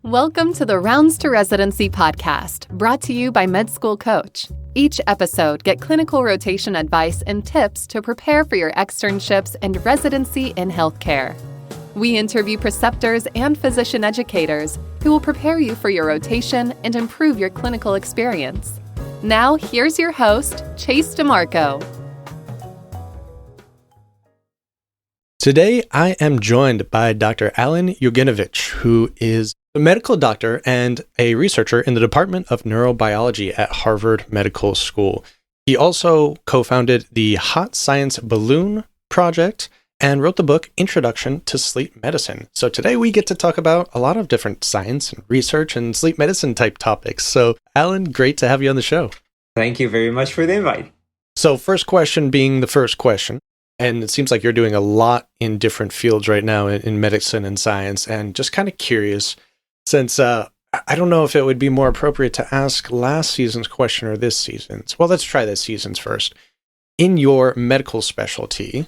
Welcome to the Rounds to Residency podcast, brought to you by Med School Coach. Each episode, get clinical rotation advice and tips to prepare for your externships and residency in healthcare. We interview preceptors and physician educators who will prepare you for your rotation and improve your clinical experience. Now, here's your host, Chase DiMarco. Today, I am joined by Dr. Alen Juginovic, who is a medical doctor and a researcher in the Department of Neurobiology at Harvard Medical School. He also co-founded the Hot Science Balloon Project and wrote the book Introduction to Sleep Medicine. So today we get to talk about a lot of different science and research and sleep medicine type topics. So Alen, great to have you on the show. Thank you very much for the invite. So first question being the first question. And it seems like you're doing a lot in different fields right now in medicine and science. And just kind of curious, since I don't know if it would be more appropriate to ask last season's question or this season's. Well, let's try this season's first. In your medical specialty,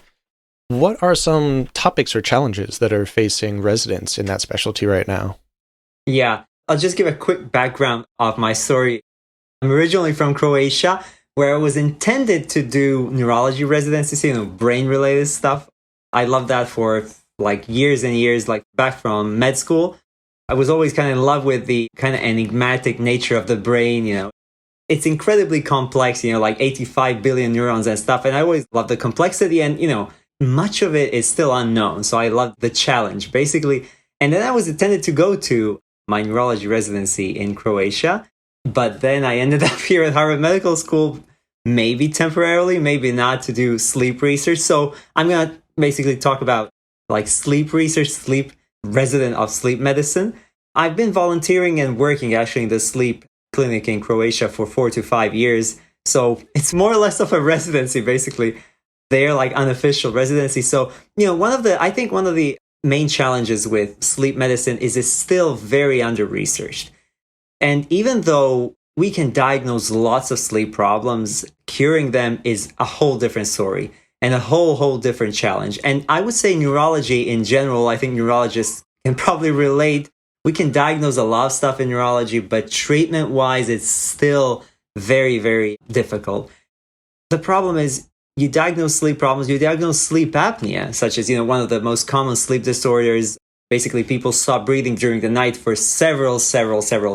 what are some topics or challenges that are facing residents in that specialty right now? Yeah, I'll just give a quick background of my story. I'm originally from Croatia, where I was intended to do neurology residency, brain-related stuff. I loved that for years and years, back from med school. I was always kind of in love with the kind of enigmatic nature of the brain, It's incredibly complex, 85 billion neurons and stuff. And I always loved the complexity and, much of it is still unknown. So I loved the challenge, basically. And then I was intended to go to my neurology residency in Croatia. But then I ended up here at Harvard Medical School, maybe temporarily, maybe not, to do sleep research. So I'm going to basically talk about sleep research, resident of sleep medicine. I've been volunteering and working actually in the sleep clinic in Croatia for 4 to 5 years. So it's more or less of a residency, basically. They're unofficial residency. So, one of the main challenges with sleep medicine is it's still very under-researched. And even though we can diagnose lots of sleep problems, curing them is a whole different story and a whole different challenge. And I would say neurology in general, I think neurologists can probably relate. We can diagnose a lot of stuff in neurology, but treatment-wise, it's still very, very difficult. The problem is you diagnose sleep problems, you diagnose sleep apnea, such as, one of the most common sleep disorders. Basically, people stop breathing during the night for several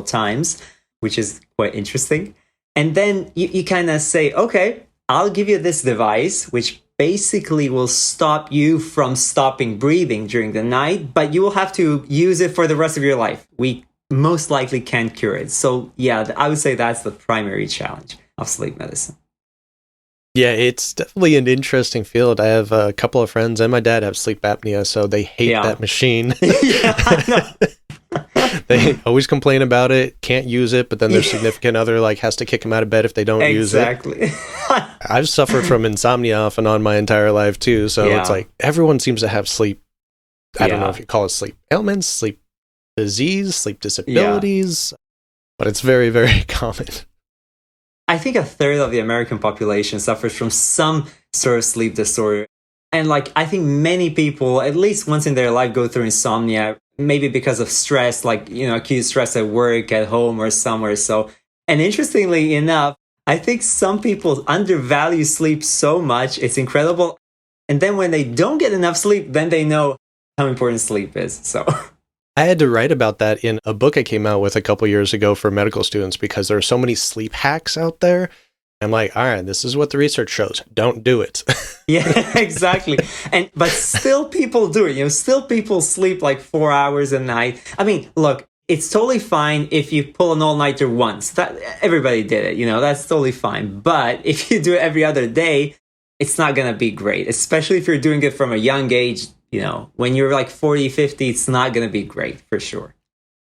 times, which is quite interesting. And then you kind of say, okay, I'll give you this device, which basically will stop you from stopping breathing during the night, but you will have to use it for the rest of your life. We most likely can't cure it. So yeah, I would say that's the primary challenge of sleep medicine. Yeah, it's definitely an interesting field. I have a couple of friends and my dad have sleep apnea, so they hate that machine. Yeah, I know. They always complain about it, can't use it, but then their significant other has to kick them out of bed if they don't use it. Exactly. I've suffered from insomnia off and on my entire life too, so it's everyone seems to have sleep. I don't know if you call it sleep ailments, sleep disease, sleep disabilities, but it's very, very common. I think a third of the American population suffers from some sort of sleep disorder. And I think many people, at least once in their life, go through insomnia, maybe because of stress, acute stress at work, at home, or somewhere. So, and interestingly enough, I think some people undervalue sleep so much, it's incredible. And then when they don't get enough sleep, then they know how important sleep is. So I had to write about that in a book I came out with a couple years ago for medical students because there are so many sleep hacks out there. I'm like, all right, this is what the research shows. Don't do it. Yeah, exactly. But still people do it. Still people sleep 4 hours a night. I mean, look, it's totally fine if you pull an all-nighter once. That everybody did it, that's totally fine. But if you do it every other day, it's not going to be great, especially if you're doing it from a young age. When you're 40, 50, it's not going to be great for sure.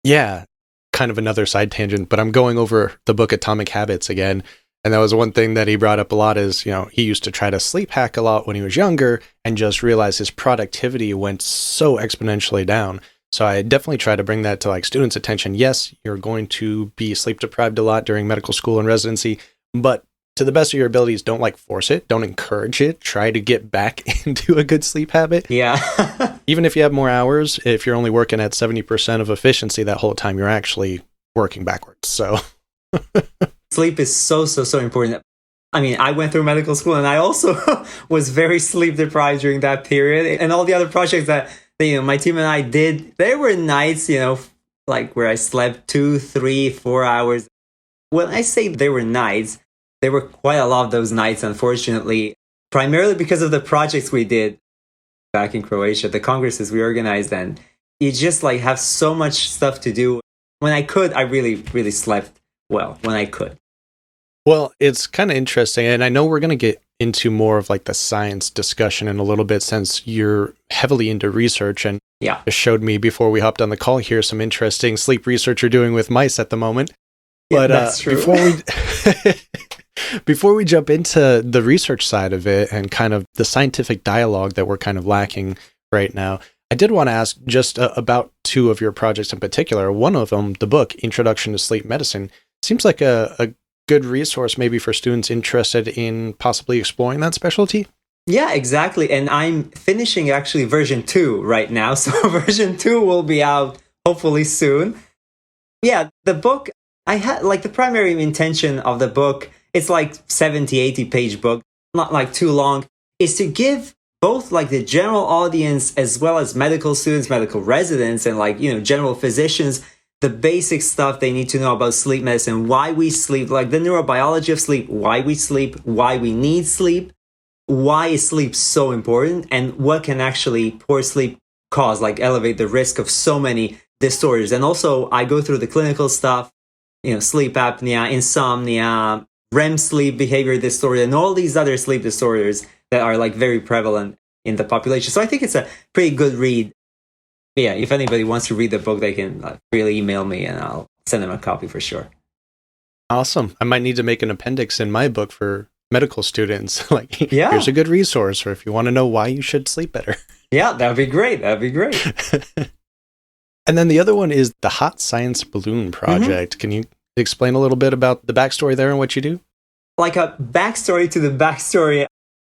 Yeah, kind of another side tangent, but I'm going over the book Atomic Habits again. And that was one thing that he brought up a lot is, he used to try to sleep hack a lot when he was younger and just realized his productivity went so exponentially down. So I definitely try to bring that to students' attention. Yes, you're going to be sleep deprived a lot during medical school and residency, but to the best of your abilities, don't like force it, don't encourage it. Try to get back into a good sleep habit. Yeah. Even if you have more hours, if you're only working at 70% of efficiency that whole time, you're actually working backwards. So sleep is so important. I mean, I went through medical school and I also was very sleep deprived during that period. And all the other projects that my team and I did, there were nights, like where I slept 2, 3, 4 hours. When I say there were nights, there were quite a lot of those nights, unfortunately, primarily because of the projects we did back in Croatia, the congresses we organized, and you just like have so much stuff to do. When I could, I really, really slept well when I could. Well, it's kind of interesting, and I know we're going to get into more of like the science discussion in a little bit since you're heavily into research and just showed me before we hopped on the call here some interesting sleep research you're doing with mice at the moment. But that's true. before we jump into the research side of it and kind of the scientific dialogue that we're kind of lacking right now, I did want to ask just about two of your projects in particular. One of them, the book, Introduction to Sleep Medicine, seems like a good resource maybe for students interested in possibly exploring that specialty. Yeah, exactly. And I'm finishing actually version 2 right now. So version 2 will be out hopefully soon. Yeah, the book, I had like the primary intention of the book, it's like 70, 80 page book, not like too long, is to give both like the general audience as well as medical students, medical residents, and like, general physicians, the basic stuff they need to know about sleep medicine, why we sleep, like the neurobiology of sleep, why we sleep, why we need sleep, why is sleep so important, and what can actually poor sleep cause, like elevate the risk of so many disorders. And also I go through the clinical stuff, sleep apnea, insomnia, REM sleep behavior disorder, and all these other sleep disorders that are like very prevalent in the population. So I think it's a pretty good read. Yeah, if anybody wants to read the book, they can really email me and I'll send them a copy for sure. Awesome. I might need to make an appendix in my book for medical students. Like, here's a good resource, or if you want to know why you should sleep better. Yeah, that'd be great. And then the other one is the Hot Science Balloon Project. Mm-hmm. Can you explain a little bit about the backstory there and what you do? Like a backstory to the backstory.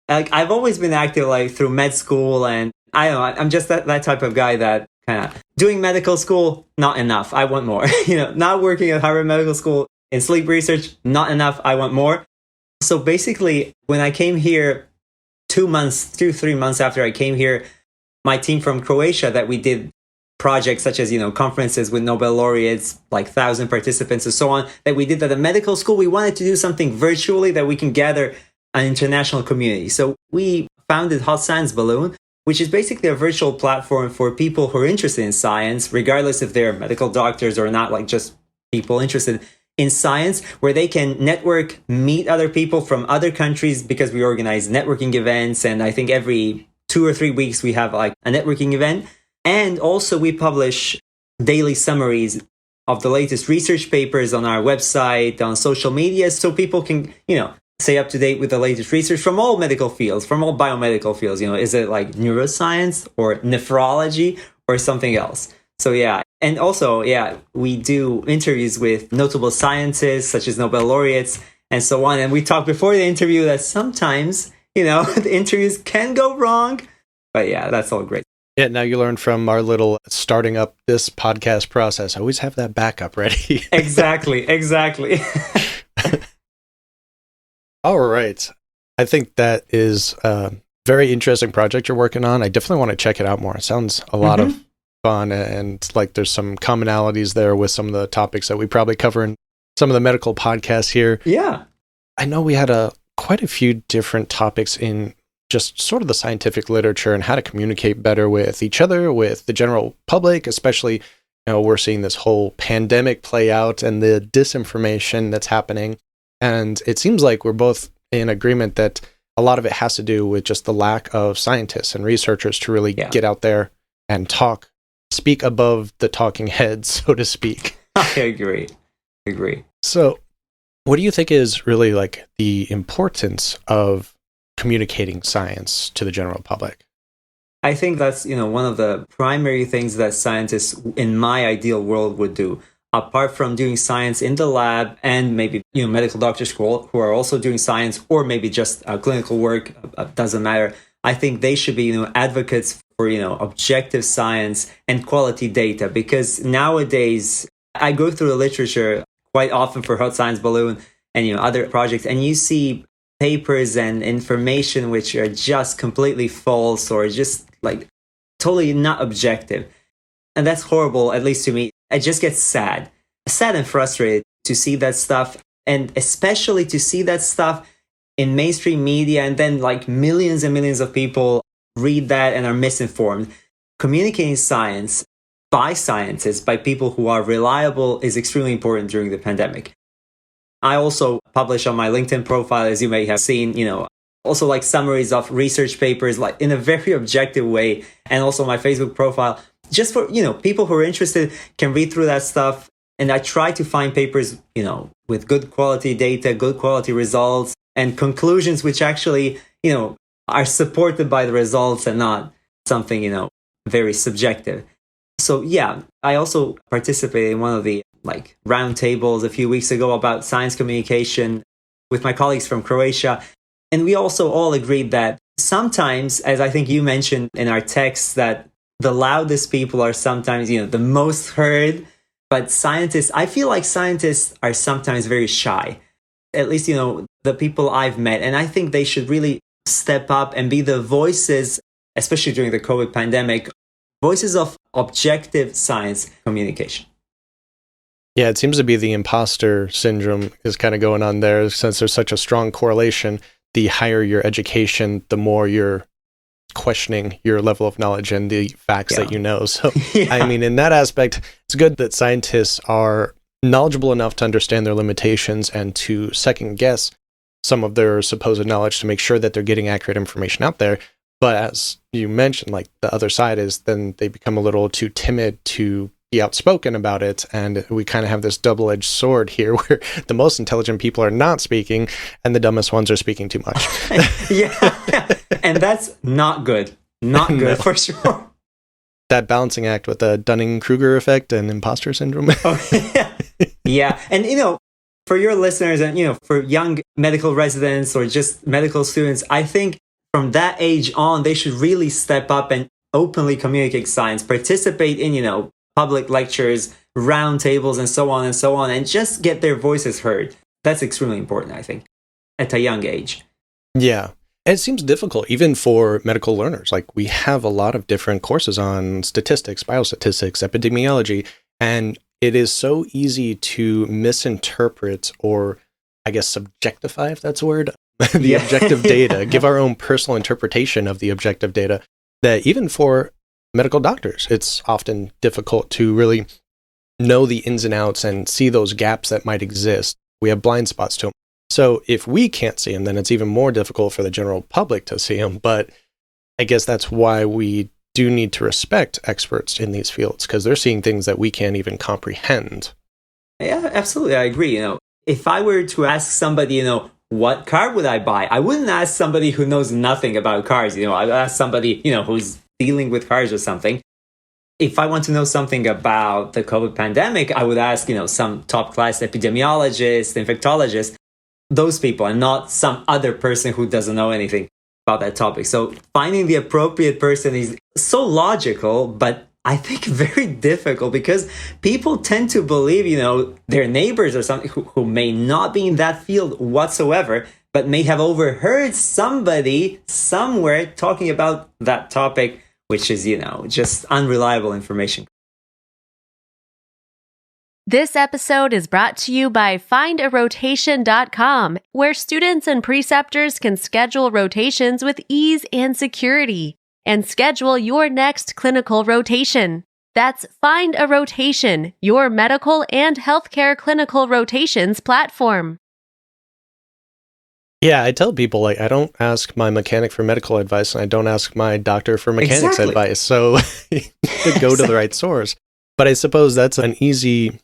Like I've always been active like through med school, and I don't know, I'm just that type of guy that kind of doing medical school, not enough. I want more. Not working at Harvard Medical School in sleep research, not enough. I want more. So basically, when I came here 3 months after I came here, my team from Croatia that we did projects such as, conferences with Nobel laureates, like 1,000 participants and so on, that we did at the medical school. We wanted to do something virtually that we can gather an international community. So we founded Hot Science Balloon, which is basically a virtual platform for people who are interested in science, regardless if they're medical doctors or not, like just people interested in science, where they can network, meet other people from other countries, because we organize networking events. And I think every 2 or 3 weeks we have like a networking event. And also we publish daily summaries of the latest research papers on our website, on social media, so people can, stay up to date with the latest research from all medical fields, from all biomedical fields. Is it like neuroscience or nephrology or something else? So yeah. And also, we do interviews with notable scientists such as Nobel laureates and so on. And we talked before the interview that sometimes, the interviews can go wrong. But yeah, that's all great. Yeah, now you learn from our little starting up this podcast process. Always have that backup ready. Exactly. All right. I think that is a very interesting project you're working on. I definitely want to check it out more. It sounds a lot of fun, and like there's some commonalities there with some of the topics that we probably cover in some of the medical podcasts here. Yeah. I know we had quite a few different topics in just sort of the scientific literature and how to communicate better with each other, with the general public, especially, we're seeing this whole pandemic play out and the disinformation that's happening. And it seems like we're both in agreement that a lot of it has to do with just the lack of scientists and researchers to really get out there and speak above the talking heads, so to speak. I agree. So what do you think is really like the importance of communicating science to the general public? I think that's, one of the primary things that scientists in my ideal world would do. apart from doing science in the lab and maybe, medical doctors who are also doing science, or maybe just clinical work, doesn't matter. I think they should be, advocates for, objective science and quality data, because nowadays I go through the literature quite often for Hot Science Balloon and, other projects, and you see papers and information which are just completely false or just like totally not objective. And that's horrible, at least to me. I just get sad and frustrated to see that stuff, and especially to see that stuff in mainstream media, and then like millions and millions of people read that and are misinformed. Communicating science by scientists, by people who are reliable, is extremely important during the pandemic. I also publish on my LinkedIn profile, as you may have seen, also like summaries of research papers, like in a very objective way, and also my Facebook profile, just for, people who are interested can read through that stuff. And I try to find papers, with good quality data, good quality results, and conclusions which actually, are supported by the results and not something, very subjective. So yeah, I also participated in one of the round tables a few weeks ago about science communication with my colleagues from Croatia. And we also all agreed that sometimes, as I think you mentioned in our text, that the loudest people are sometimes, the most heard. But scientists, I feel like scientists are sometimes very shy, at least, the people I've met. And I think they should really step up and be the voices, especially during the COVID pandemic, voices of objective science communication. Yeah, it seems to be the imposter syndrome is kind of going on there, since there's such a strong correlation. The higher your education, the more you're questioning your level of knowledge and the facts that you know. So, I mean, in that aspect, it's good that scientists are knowledgeable enough to understand their limitations and to second guess some of their supposed knowledge to make sure that they're getting accurate information out there. But as you mentioned, like the other side is then they become a little too timid to be outspoken about it. And we kind of have this double-edged sword here where the most intelligent people are not speaking and the dumbest ones are speaking too much. Yeah. And that's not good. Not good for sure. That balancing act with the Dunning-Kruger effect and imposter syndrome. Yeah. And, for your listeners and, for young medical residents or just medical students, I think from that age on, they should really step up and openly communicate science, participate in, public lectures, round tables, and so on, and just get their voices heard. That's extremely important, I think, at a young age. Yeah. And it seems difficult, even for medical learners. Like, we have a lot of different courses on statistics, biostatistics, epidemiology, and it is so easy to misinterpret or, I guess, subjectify, if that's a word, the objective data, give our own personal interpretation of the objective data, that even for medical doctors, it's often difficult to really know the ins and outs and see those gaps that might exist. We have blind spots to them. So if we can't see them, then it's even more difficult for the general public to see them. But I guess that's why we do need to respect experts in these fields, because they're seeing things that we can't even comprehend. Yeah, absolutely. I agree. If I were to ask somebody, what car would I buy? I wouldn't ask somebody who knows nothing about cars. I'd ask somebody, who's dealing with cars or something. If I want to know something about the COVID pandemic, I would ask, some top class epidemiologist, infectologist, those people, and not some other person who doesn't know anything about that topic. So finding the appropriate person is so logical, but I think very difficult, because people tend to believe, their neighbors or something who may not be in that field whatsoever, but may have overheard somebody somewhere talking about that topic, which is, just unreliable information. This episode is brought to you by findarotation.com, where students and preceptors can schedule rotations with ease and security, and schedule your next clinical rotation. That's Find a Rotation, your medical and healthcare clinical rotations platform. Yeah, I tell people, I don't ask my mechanic for medical advice, and I don't ask my doctor for mechanics advice. So to go to the right source. But I suppose that's an easy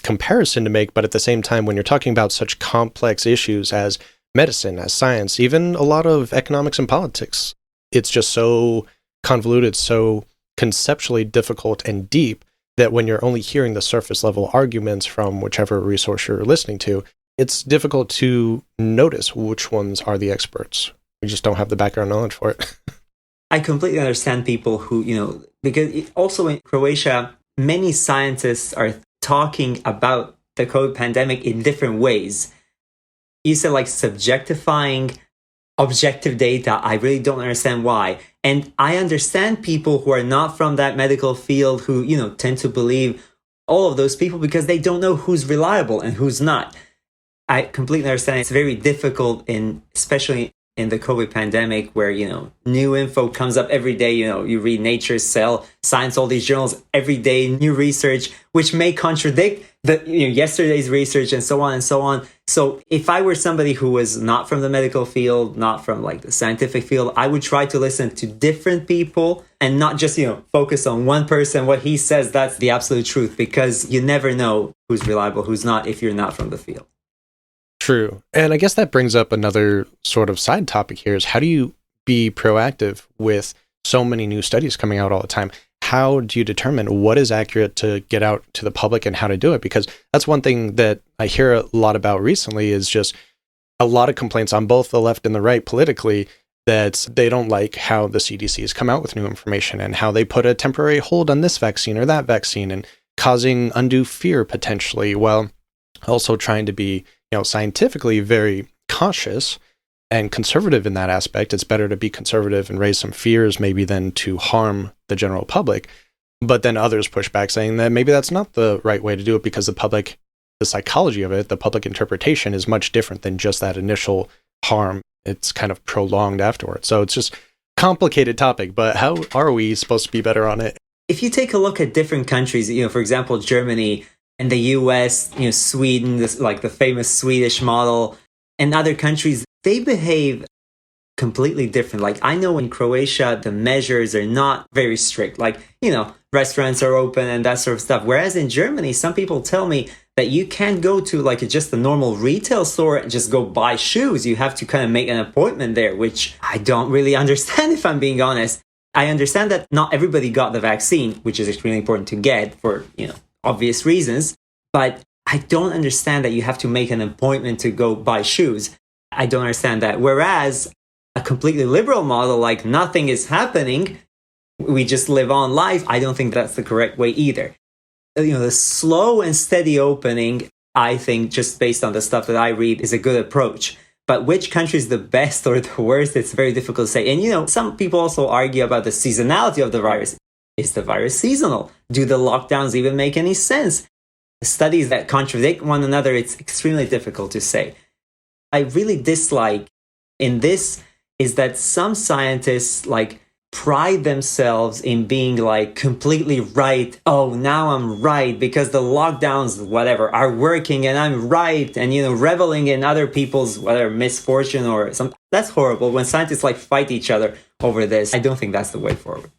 comparison to make. But at the same time, when you're talking about such complex issues as medicine, as science, even a lot of economics and politics, it's just so convoluted, so conceptually difficult and deep that when you're only hearing the surface level arguments from whichever resource you're listening to, it's difficult to notice which ones are the experts. We just don't have the background knowledge for it. I completely understand people who, because also in Croatia, many scientists are talking about the COVID pandemic in different ways. You said like subjectifying objective data. I really don't understand why. And I understand people who are not from that medical field who, tend to believe all of those people because they don't know who's reliable and who's not. I completely understand it's very difficult especially in the COVID pandemic where, new info comes up every day. You read Nature, Cell, Science, all these journals every day, new research, which may contradict yesterday's research and so on and so on. So if I were somebody who was not from the medical field, not from like the scientific field, I would try to listen to different people and not just, focus on one person, what he says, that's the absolute truth, because you never know who's reliable, who's not, if you're not from the field. True. And I guess that brings up another sort of side topic here is how do you be proactive with so many new studies coming out all the time? How do you determine what is accurate to get out to the public and how to do it? Because that's one thing that I hear a lot about recently is just a lot of complaints on both the left and the right politically that they don't like how the CDC has come out with new information and how they put a temporary hold on this vaccine or that vaccine and causing undue fear potentially, while also trying to be scientifically very cautious and conservative in that aspect. It's better to be conservative and raise some fears maybe than to harm the general public. But then others push back saying that maybe that's not the right way to do it because the psychology of it, the public interpretation is much different than just that initial harm. It's kind of prolonged afterwards. So it's just complicated topic, but how are we supposed to be better on it? If you take a look at different countries, for example, Germany, and the US, Sweden, like the famous Swedish model, and other countries, they behave completely different. Like I know in Croatia, the measures are not very strict. Like, restaurants are open and that sort of stuff. Whereas in Germany, some people tell me that you can't go to like just a normal retail store and just go buy shoes. You have to kind of make an appointment there, which I don't really understand if I'm being honest. I understand that not everybody got the vaccine, which is extremely important to get for, obvious reasons, but I don't understand that you have to make an appointment to go buy shoes. I don't understand that. Whereas a completely liberal model, like nothing is happening, we just live on life, I don't think that's the correct way either. The slow and steady opening, I think, just based on the stuff that I read, is a good approach. But which country is the best or the worst, it's very difficult to say. And, some people also argue about the seasonality of the virus. Is the virus seasonal? Do the lockdowns even make any sense? Studies that contradict one another, it's extremely difficult to say. I really dislike in this is that some scientists pride themselves in being completely right. Oh, now I'm right because the lockdowns, whatever, are working and I'm right. And, reveling in other people's, whether misfortune or something. That's horrible. When scientists fight each other over this, I don't think that's the way forward.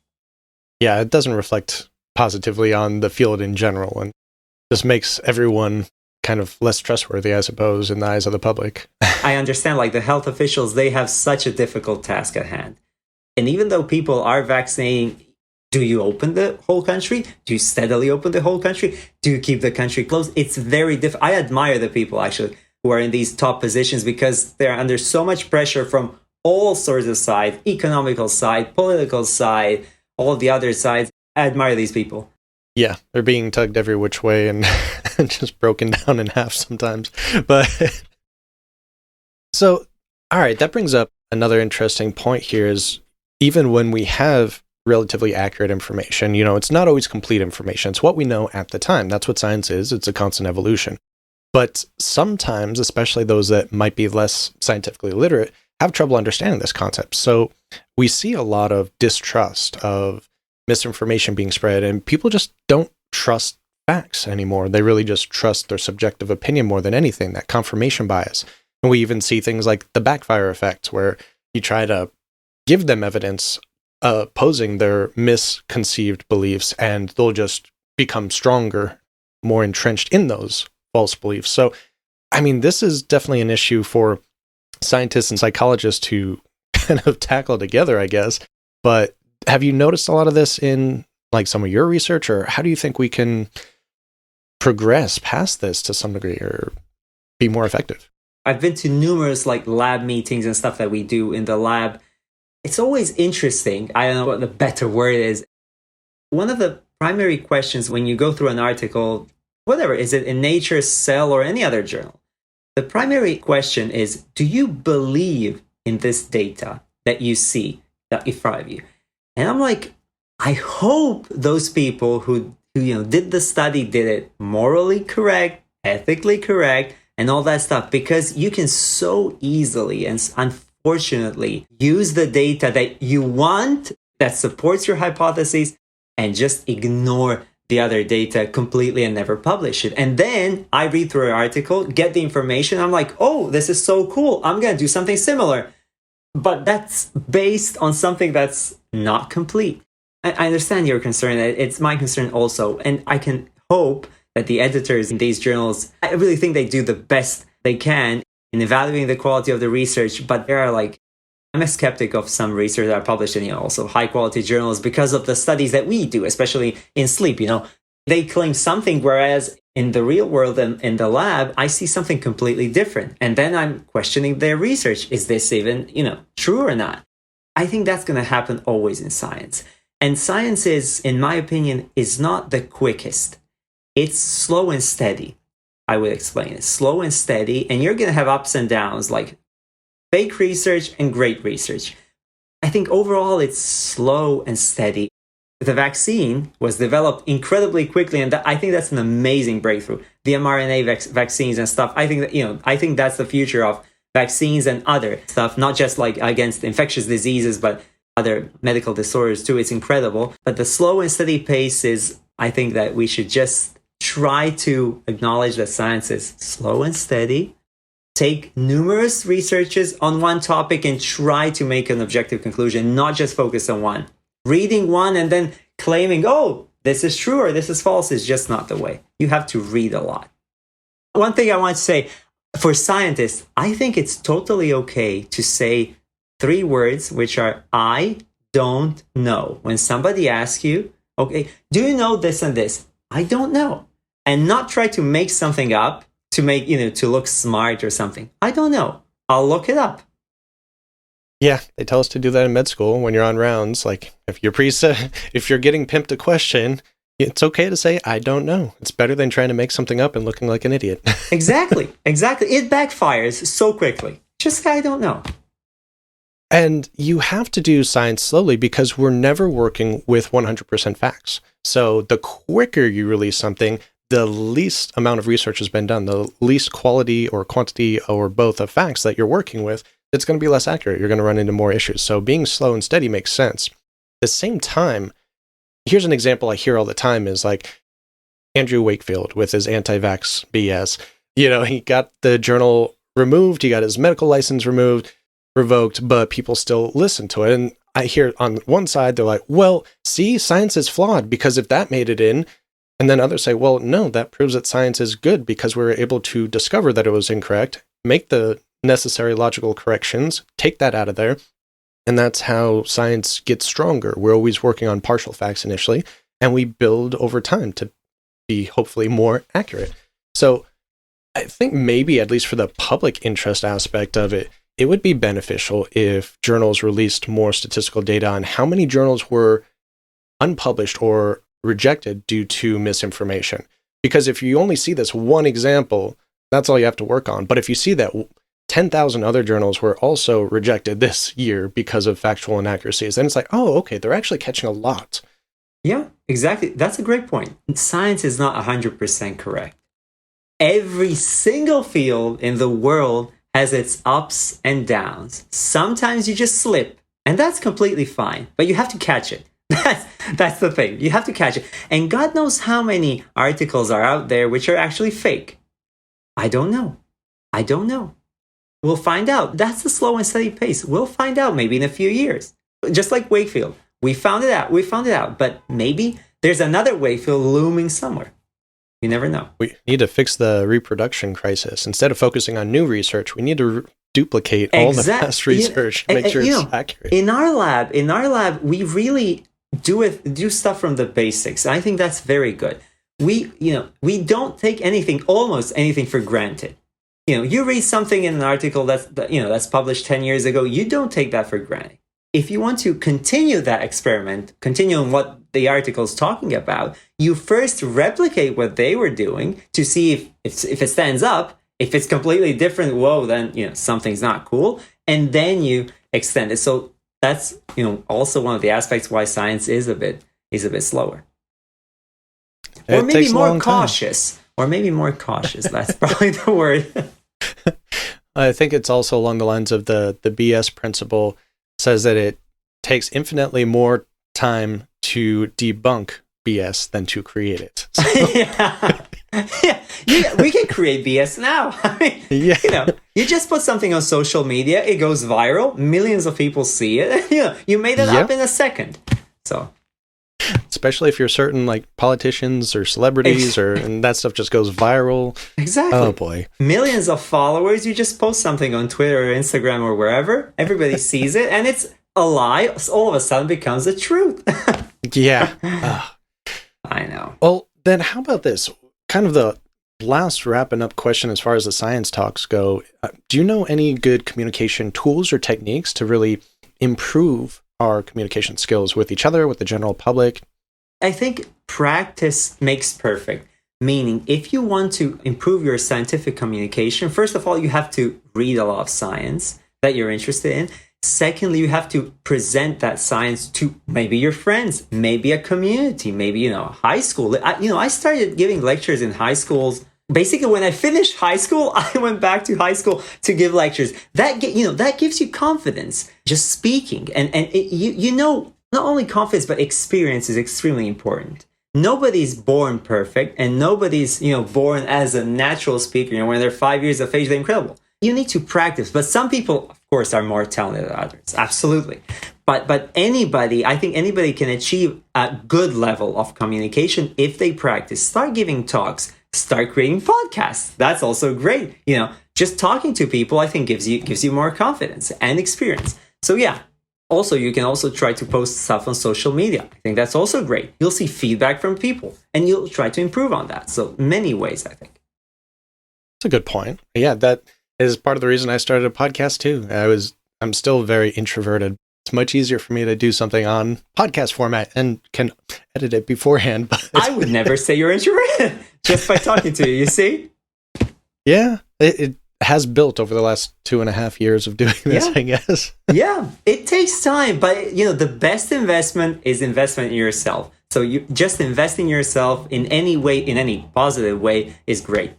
Yeah, it doesn't reflect positively on the field in general, and just makes everyone kind of less trustworthy, I suppose, in the eyes of the public. I understand, the health officials, they have such a difficult task at hand. And even though people are vaccinating, do you open the whole country? Do you steadily open the whole country? Do you keep the country closed? It's very difficult. I admire the people, actually, who are in these top positions because they're under so much pressure from all sorts of sides, economical side, political side, all the other sides. I admire these people. Yeah, they're being tugged every which way and just broken down in half sometimes. But so, all right, that brings up another interesting point here is even when we have relatively accurate information, it's not always complete information. It's what we know at the time. That's what science is. It's a constant evolution. But sometimes, especially those that might be less scientifically literate, have trouble understanding this concept. So we see a lot of distrust of misinformation being spread, and people just don't trust facts anymore. They really just trust their subjective opinion more than anything, that confirmation bias. And we even see things like the backfire effect, where you try to give them evidence opposing their misconceived beliefs, and they'll just become stronger, more entrenched in those false beliefs. So, this is definitely an issue for scientists and psychologists to kind of tackle together, I guess. But have you noticed a lot of this in like some of your research, or how do you think we can progress past this to some degree or be more effective? I've been to numerous like lab meetings and stuff that we do in the lab. It's always interesting. I don't know what the better word is. One of the primary questions when you go through an article, whatever, is it in Nature, Cell, or any other journal? The primary question is, do you believe in this data that you see in front of you? And I'm like, I hope those people who did the study did it morally correct, ethically correct, and all that stuff, because you can so easily and unfortunately use the data that you want that supports your hypotheses and just ignore the other data completely and never publish it. And then I read through an article, get the information. I'm like, oh, this is so cool. I'm going to do something similar. But that's based on something that's not complete. I understand your concern. It's my concern also. And I can hope that the editors in these journals, I really think they do the best they can in evaluating the quality of the research. But there are I'm a skeptic of some research that are published in also high quality journals because of the studies that we do, especially in sleep. They claim something, whereas in the real world and in the lab, I see something completely different. And then I'm questioning their research. Is this even, true or not? I think that's going to happen always in science. And science is, in my opinion, is not the quickest. It's slow and steady. I would explain it. Slow and steady. And you're going to have ups and downs, like fake research and great research. I think overall it's slow and steady. The vaccine was developed incredibly quickly, and I think that's an amazing breakthrough. The mRNA vaccines and stuff. I think that I think that's the future of vaccines and other stuff, not just like against infectious diseases, but other medical disorders too. It's incredible. But the slow and steady pace is, I think that we should just try to acknowledge that science is slow and steady. Take numerous researches on one topic and try to make an objective conclusion, not just focus on one. Reading one and then claiming, oh, this is true or this is false is just not the way. You have to read a lot. One thing I want to say, for scientists, I think it's totally okay to say 3 words, which are, I don't know. When somebody asks you, okay, do you know this and this? I don't know. And not try to make something up to make, to look smart or something. I don't know. I'll look it up. Yeah, they tell us to do that in med school when you're on rounds. Like, if you're getting pimped a question, it's okay to say, I don't know. It's better than trying to make something up and looking like an idiot. Exactly. It backfires so quickly. Just say, I don't know. And you have to do science slowly because we're never working with 100% facts. So the quicker you release something, the least amount of research has been done, the least quality or quantity or both of facts that you're working with, it's going to be less accurate. You're going to run into more issues. So being slow and steady makes sense. At the same time, here's an example I hear all the time is like Andrew Wakefield with his anti-vax BS. He got the journal removed, he got his medical license revoked, but people still listen to it. And I hear on one side, they're like, well, see, science is flawed because if that made it in, and then others say, well, no, that proves that science is good because we were able to discover that it was incorrect, make the necessary logical corrections, take that out of there. And that's how science gets stronger. We're always working on partial facts initially, and we build over time to be hopefully more accurate. So I think maybe, at least for the public interest aspect of it, it would be beneficial if journals released more statistical data on how many journals were unpublished or rejected due to misinformation. Because if you only see this one example, that's all you have to work on. But if you see that 10,000 other journals were also rejected this year because of factual inaccuracies, then it's like, oh, okay, they're actually catching a lot. Yeah, exactly. That's a great point. Science is not 100% correct. Every single field in the world has its ups and downs. Sometimes you just slip, and that's completely fine, but you have to catch it. That's the thing. You have to catch it. And God knows how many articles are out there which are actually fake. I don't know. We'll find out. That's the slow and steady pace. We'll find out maybe in a few years. Just like Wakefield. We found it out. But maybe there's another Wakefield looming somewhere. You never know. We need to fix the reproduction crisis. Instead of focusing on new research, we need to duplicate all the past research to make sure it's accurate. In our lab, we really do stuff from the basics. I think that's very good. We don't take almost anything for granted. You read something in an article that's published 10 years ago, you don't take that for granted. If you want to continue that experiment, continue on what the article is talking about, you first replicate what they were doing to see if it stands up. If it's completely different, then something's not cool, and then you extend it. So that's also one of the aspects why science is a bit slower, or maybe more cautious. Or maybe more cautious. That's probably the word. I think it's also along the lines of the BS principle. Says that it takes infinitely more time to debunk BS than to create it. So. Yeah, we can create BS now. I mean, you just put something on social media, it goes viral, millions of people see it. You made it up in a second. So, especially if you're certain like politicians or celebrities and that stuff just goes viral. Exactly. Oh boy. Millions of followers, you just post something on Twitter or Instagram or wherever, everybody sees it, and it's a lie. All of a sudden becomes the truth. Yeah. I know. Well, then how about this? Kind of the last wrapping up question as far as the science talks go. Do you know any good communication tools or techniques to really improve our communication skills with each other, with the general public? I think practice makes perfect. Meaning, if you want to improve your scientific communication, first of all, you have to read a lot of science that you're interested in. Secondly, you have to present that science to maybe your friends, maybe a community, maybe, high school. I started giving lectures in high schools. Basically, when I finished high school, I went back to high school to give lectures. That gives you confidence, just speaking. And not only confidence, but experience is extremely important. Nobody's born perfect, and nobody's, born as a natural speaker. When they're 5 years of age, they're incredible. You need to practice. But some people, of course, are more talented than others. Absolutely. But I think anybody can achieve a good level of communication if they practice. Start giving talks. Start creating podcasts. That's also great. Just talking to people, I think gives you more confidence and experience. So yeah. Also, you can also try to post stuff on social media. I think that's also great. You'll see feedback from people and you'll try to improve on that. So many ways, I think. That's a good point. Yeah, that is part of the reason I started a podcast too. I'm still very introverted. It's much easier for me to do something on podcast format and can edit it beforehand. But I would never say you're introverted just by talking to you, you see? Yeah, it has built over the last 2.5 years of doing this, I guess. Yeah, it takes time, but the best investment is investment in yourself. So you just invest in yourself in any way, in any positive way is great.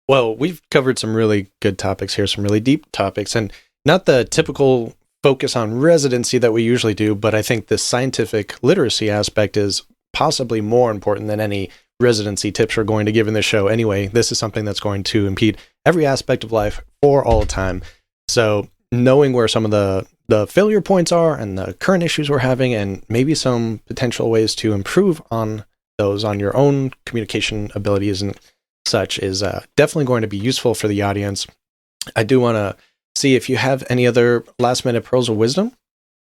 Well, we've covered some really good topics here, some really deep topics, and not the typical focus on residency that we usually do, but I think the scientific literacy aspect is possibly more important than any residency tips we're going to give in this show. Anyway, this is something that's going to impede every aspect of life for all time. So knowing where some of the failure points are and the current issues we're having, and maybe some potential ways to improve on those on your own communication abilities and such is definitely going to be useful for the audience. I do want to see if you have any other last minute pearls of wisdom.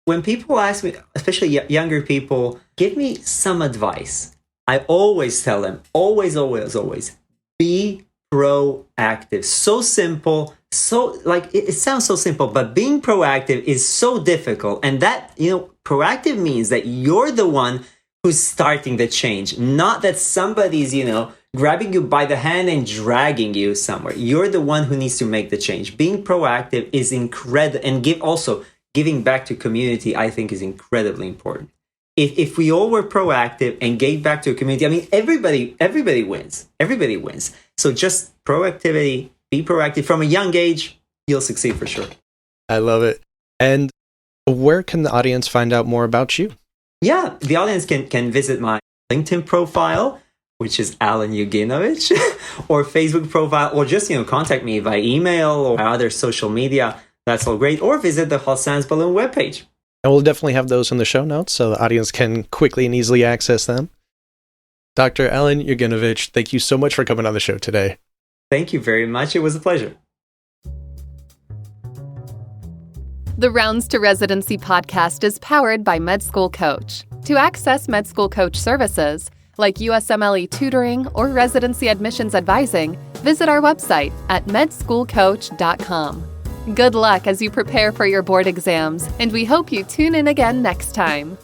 When people ask me, especially younger people, give me some advice. I always tell them, always, be proactive. So simple, it sounds so simple, but being proactive is so difficult. And that, proactive means that you're the one who's starting the change, not that somebody's, grabbing you by the hand and dragging you somewhere. You're the one who needs to make the change. Being proactive is incredible, and giving back to community, I think, is incredibly important. If we all were proactive and gave back to a community, I mean, everybody wins. Everybody wins. So just proactivity, be proactive from a young age, you'll succeed for sure. I love it. And where can the audience find out more about you? Yeah, the audience can visit my LinkedIn profile, which is Alen Juginovic, or Facebook profile, or just, contact me by email or other social media. That's all great. Or visit the Hot Science Balloon webpage. And we'll definitely have those in the show notes so the audience can quickly and easily access them. Dr. Alen Juginovic, thank you so much for coming on the show today. Thank you very much. It was a pleasure. The Rounds to Residency podcast is powered by Med School Coach. To access Med School Coach services, like USMLE tutoring or residency admissions advising, visit our website at medschoolcoach.com. Good luck as you prepare for your board exams, and we hope you tune in again next time.